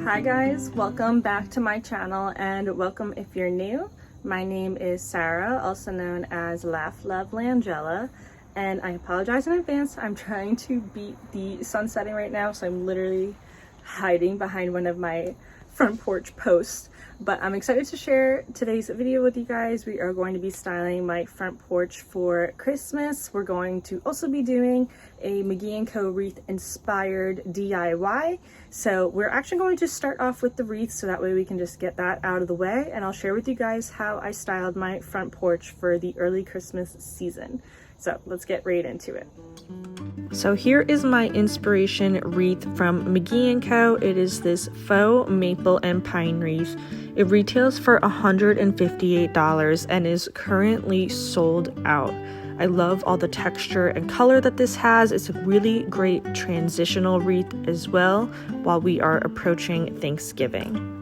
Hi guys, welcome back to my channel and welcome if you're new. My name is Sarah, also known as Laugh Love Langella, and I apologize in advance. I'm trying to beat the sun setting right now, so I'm literally hiding behind one of my front porch posts. But I'm excited to share today's video with you guys. We are going to be styling my front porch for Christmas. We're going to also be doing a McGee and Co wreath inspired DIY. So we're actually going to start off with the wreath so that way we can just get that out of the way, and I'll share with you guys how I styled my front porch for the early Christmas season. So let's get right into it. So here is my inspiration wreath from McGee & Co. It is this faux maple and pine wreath. It retails for $158 and is currently sold out. I love all the texture and color that this has. It's a really great transitional wreath as well while we are approaching Thanksgiving.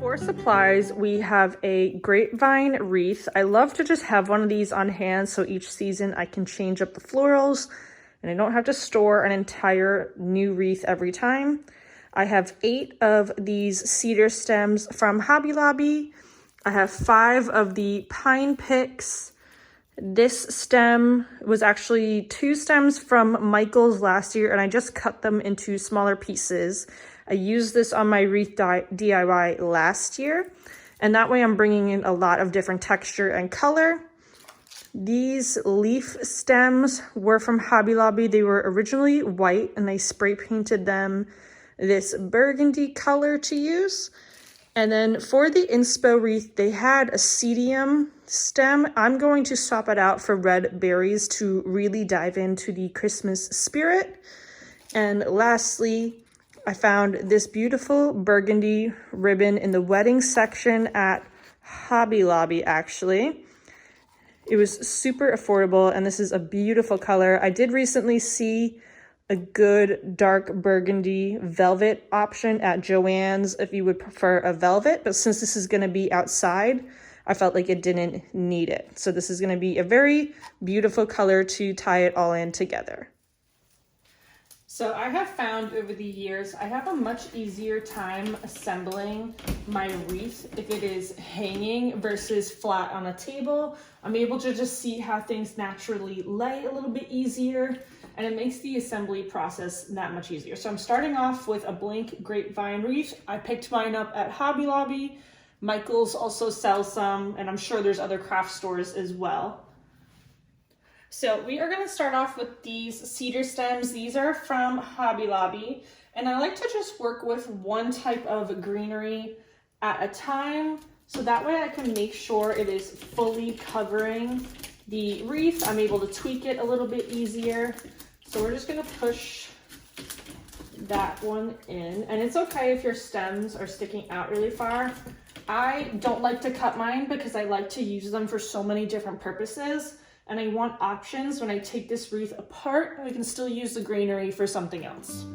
For supplies, we have a grapevine wreath. I love to just have one of these on hand so each season I can change up the florals and I don't have to store an entire new wreath every time. I have 8 of these cedar stems from Hobby Lobby. I have 5 of the pine picks. This stem was actually 2 stems from Michael's last year and I just cut them into smaller pieces. I used this on my wreath DIY last year, and that way I'm bringing in a lot of different texture and color. These leaf stems were from Hobby Lobby. They were originally white and I spray painted them this burgundy color to use. And then for the inspo wreath, they had a cedium stem. I'm going to swap it out for red berries to really dive into the Christmas spirit. And lastly, I found this beautiful burgundy ribbon in the wedding section at Hobby Lobby, actually. It was super affordable, and this is a beautiful color. I did recently see a good dark burgundy velvet option at Joann's if you would prefer a velvet, but since this is going to be outside, I felt like it didn't need it. So this is going to be a very beautiful color to tie it all in together. So I have found over the years, I have a much easier time assembling my wreath if it is hanging versus flat on a table. I'm able to just see how things naturally lay a little bit easier, and it makes the assembly process that much easier. So I'm starting off with a blank grapevine wreath. I picked mine up at Hobby Lobby. Michael's also sells some, and I'm sure there's other craft stores as well. So we are going to start off with these cedar stems. These are from Hobby Lobby, and I like to just work with one type of greenery at a time, so that way I can make sure it is fully covering the wreath. I'm able to tweak it a little bit easier. So we're just going to push that one in, and it's okay if your stems are sticking out really far. I don't like to cut mine because I like to use them for so many different purposes. And I want options when I take this wreath apart, we can still use the greenery for something else.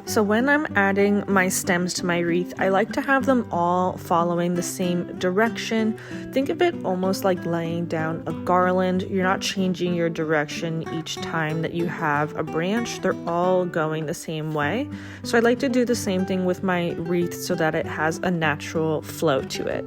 So when I'm adding my stems to my wreath, I like to have them all following the same direction. Think of it almost like laying down a garland. You're not changing your direction each time that you have a branch. They're all going the same way. So I like to do the same thing with my wreath so that it has a natural flow to it.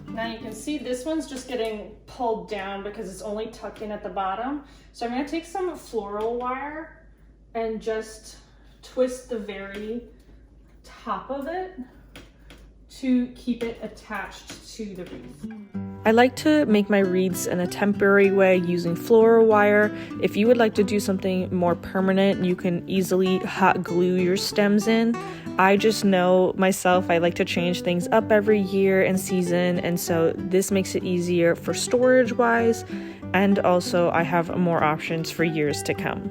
Now you can see this one's just getting pulled down because it's only tucked in at the bottom. So I'm going to take some floral wire and just twist the very top of it to keep it attached to the wreath. I like to make my wreaths in a temporary way using floral wire. If you would like to do something more permanent, you can easily hot glue your stems in. I just know myself, I like to change things up every year and season, and so this makes it easier for storage wise, and also I have more options for years to come.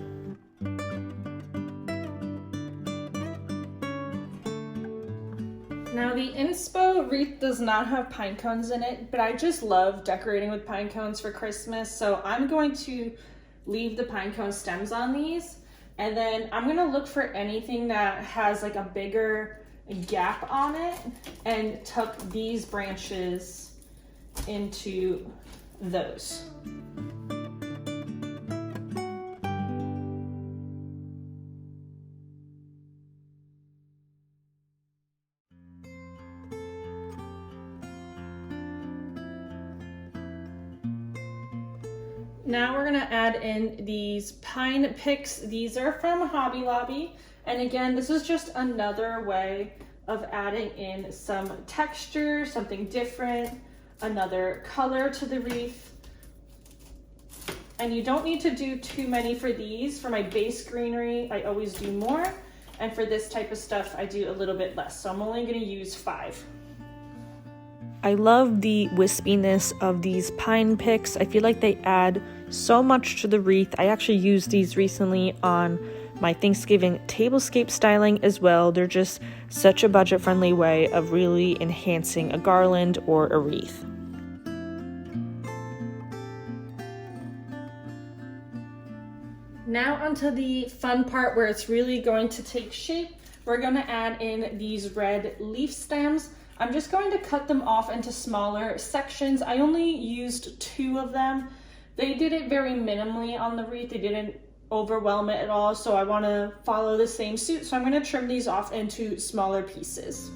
Now Now the inspo wreath does not have pine cones in it, but I just love decorating with pine cones for Christmas. So I'm going to leave the pine cone stems on these. And then I'm gonna look for anything that has like a bigger gap on it and tuck these branches into those. Now we're gonna add in these pine picks. These are from Hobby Lobby. And again, this is just another way of adding in some texture, something different, another color to the wreath. And you don't need to do too many for these. For my base greenery, I always do more. And for this type of stuff, I do a little bit less. So I'm only gonna use 5. I love the wispiness of these pine picks. I feel like they add so much to the wreath. I actually used these recently on my Thanksgiving tablescape styling as well. They're just such a budget-friendly way of really enhancing a garland or a wreath. Now onto the fun part where it's really going to take shape. We're going to add in these red leaf stems. I'm just going to cut them off into smaller sections. I only used 2 of them. They did it very minimally on the wreath. They didn't overwhelm it at all, so I want to follow the same suit. So I'm going to trim these off into smaller pieces.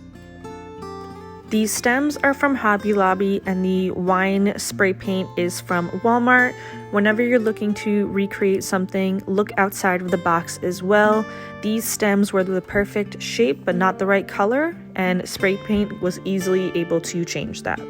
These stems are from Hobby Lobby and the wine spray paint is from Walmart. Whenever you're looking to recreate something, look outside of the box as well. These stems were the perfect shape but not the right color, and spray paint was easily able to change that.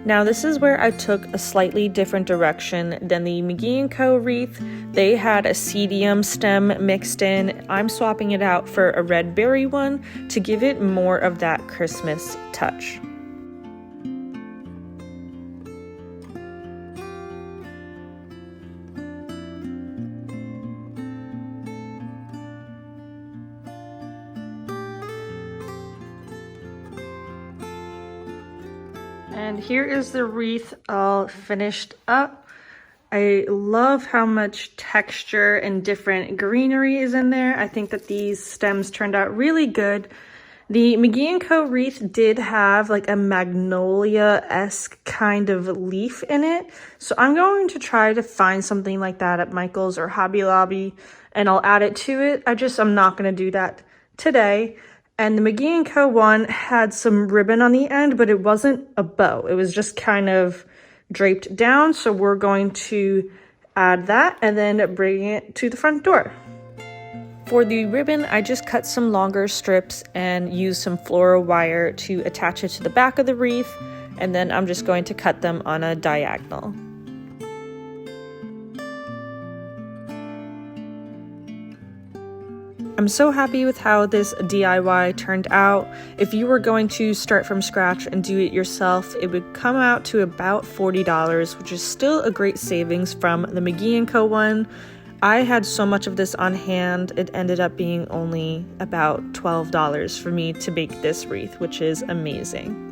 Now this is where I took a slightly different direction than the McGee and Co wreath. They had a cedium stem mixed in. I'm swapping it out for a red berry one to give it more of that Christmas touch. And here is the wreath all finished up. I love how much texture and different greenery is in there. I think that these stems turned out really good. The McGee and Co wreath did have like a magnolia-esque kind of leaf in it. So I'm going to try to find something like that at Michael's or Hobby Lobby and I'll add it to it. I'm not going to do that today. And the McGee and Co one had some ribbon on the end, but it wasn't a bow. It was just kind of draped down. So we're going to add that and then bring it to the front door. For the ribbon, I just cut some longer strips and used some floral wire to attach it to the back of the wreath. And then I'm just going to cut them on a diagonal. I'm so happy with how this DIY turned out. If you were going to start from scratch and do it yourself, it would come out to about $40, which is still a great savings from the McGee & Co one. I had so much of this on hand, it ended up being only about $12 for me to bake this wreath, which is amazing.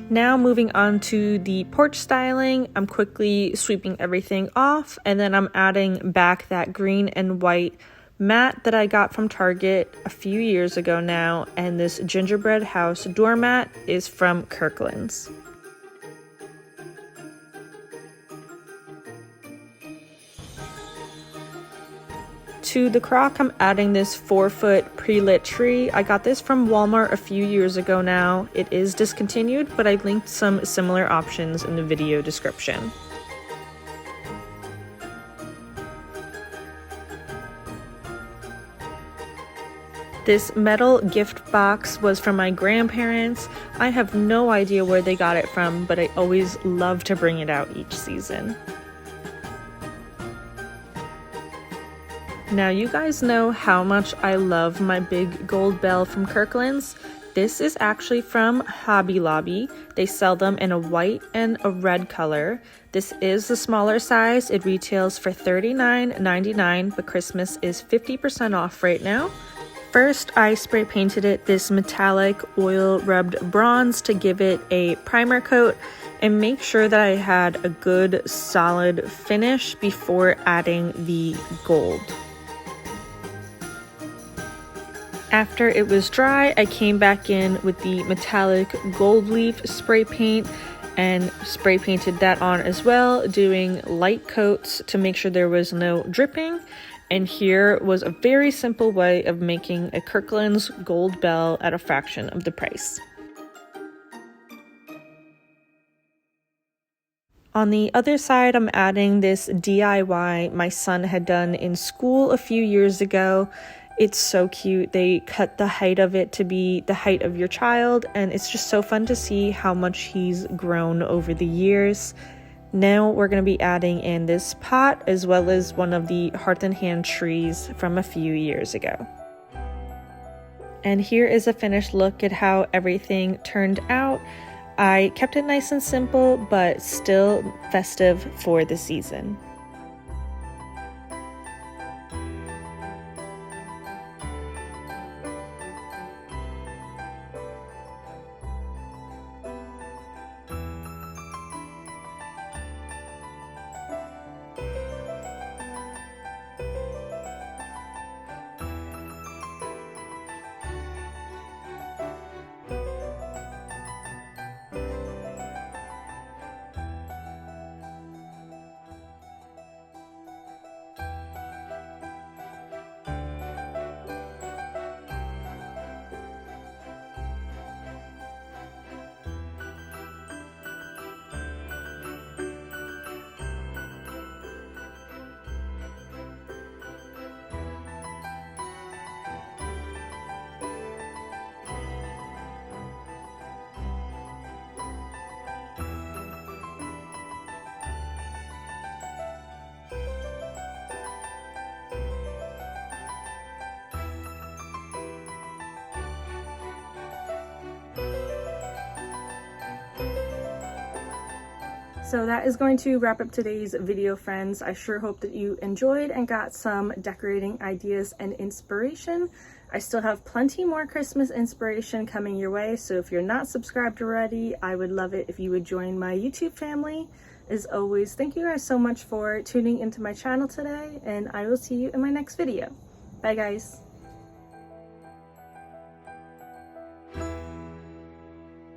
Now moving on to the porch styling, I'm quickly sweeping everything off and then I'm adding back that green and white mat that I got from Target a few years ago now, and this gingerbread house doormat is from Kirkland's. To the crock, I'm adding this 4-foot pre-lit tree. I got this from Walmart a few years ago now. It is discontinued, but I linked some similar options in the video description. This metal gift box was from my grandparents. I have no idea where they got it from, but I always love to bring it out each season. Now you guys know how much I love my big gold bell from Kirkland's. This is actually from Hobby Lobby. They sell them in a white and a red color. This is the smaller size. It retails for $39.99, but Christmas is 50% off right now. First, I spray painted it this metallic oil rubbed bronze to give it a primer coat and make sure that I had a good solid finish before adding the gold. After it was dry, I came back in with the metallic gold leaf spray paint and spray painted that on as well, doing light coats to make sure there was no dripping. And here was a very simple way of making a Kirkland's gold bell at a fraction of the price. On the other side, I'm adding this DIY my son had done in school a few years ago. It's so cute. They cut the height of it to be the height of your child, and it's just so fun to see how much he's grown over the years. Now we're going to be adding in this pot as well as one of the Hearth and Hand trees from a few years ago. And here is a finished look at how everything turned out. I kept it nice and simple, but still festive for the season. So that is going to wrap up today's video, friends. I sure hope that you enjoyed and got some decorating ideas and inspiration. I still have plenty more Christmas inspiration coming your way, so if you're not subscribed already, I would love it if you would join my YouTube family. As always, thank you guys so much for tuning into my channel today, and I will see you in my next video. Bye guys.